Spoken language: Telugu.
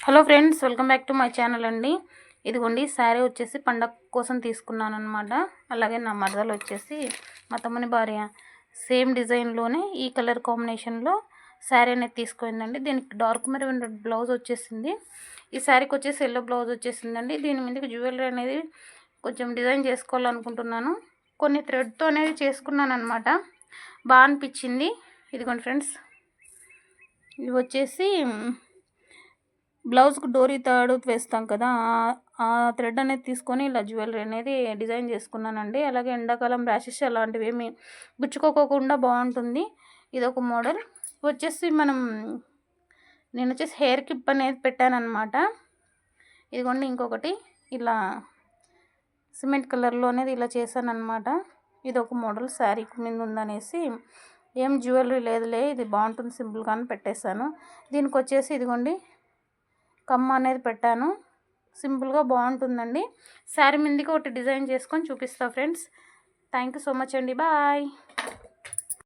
Hello friends, welcome back to my channel అండి. ఇదిగోండి శారీ వచ్చేసి పండగ కోసం తీసుకున్నాను అనమాట. అలాగే నా మరదలు వచ్చేసి మా తమ్ముని భార్య సేమ్ డిజైన్లోనే ఈ కలర్ కాంబినేషన్లో శారీ అనేది తీసుకుందండి. దీనికి డార్క్ మెరూన్ బ్లౌజ్ వచ్చేసింది. ఈ శారీకి వచ్చేసి ఎల్లో బ్లౌజ్ వచ్చేసిందండి. దీని మీదకి జ్యువెలరీ అనేది కొంచెం డిజైన్ చేసుకోవాలనుకుంటున్నాను. కొన్ని థ్రెడ్తో అనేది చేసుకున్నాను అనమాట. బాగా అనిపించింది. ఇదిగోండి ఫ్రెండ్స్, ఇవి వచ్చేసి బ్లౌజ్కి డోరీ తాడు వేస్తాం కదా, ఆ థ్రెడ్ అనేది తీసుకొని ఇలా జ్యువెలరీ అనేది డిజైన్ చేసుకున్నానండి. అలాగే ఎండాకాలం ర్యాషెస్ అలాంటివి ఏమి గుచ్చుకోకుండా బాగుంటుంది. ఇదొక మోడల్ వచ్చేసి నేను వచ్చేసి హెయిర్ క్లిప్ అనేది పెట్టానమాట. ఇదిగోండి ఇంకొకటి ఇలా సిమెంట్ కలర్లో అనేది ఇలా చేశానమాట. ఇది ఒక మోడల్ శారీ మీద ఉందనేసి ఏం జ్యువెలరీ లేదులే, ఇది బాగుంటుంది సింపుల్గానే పెట్టేశాను. దీనికి వచ్చేసి ఇదిగోండి కమ్మ అనేది పెట్టాను. సింపుల్గా బాగుంటుందండి. శారీ మీదకి ఒకటి డిజైన్ చేసుకొని చూపిస్తా friends. Thank you so much అండి. బాయ్.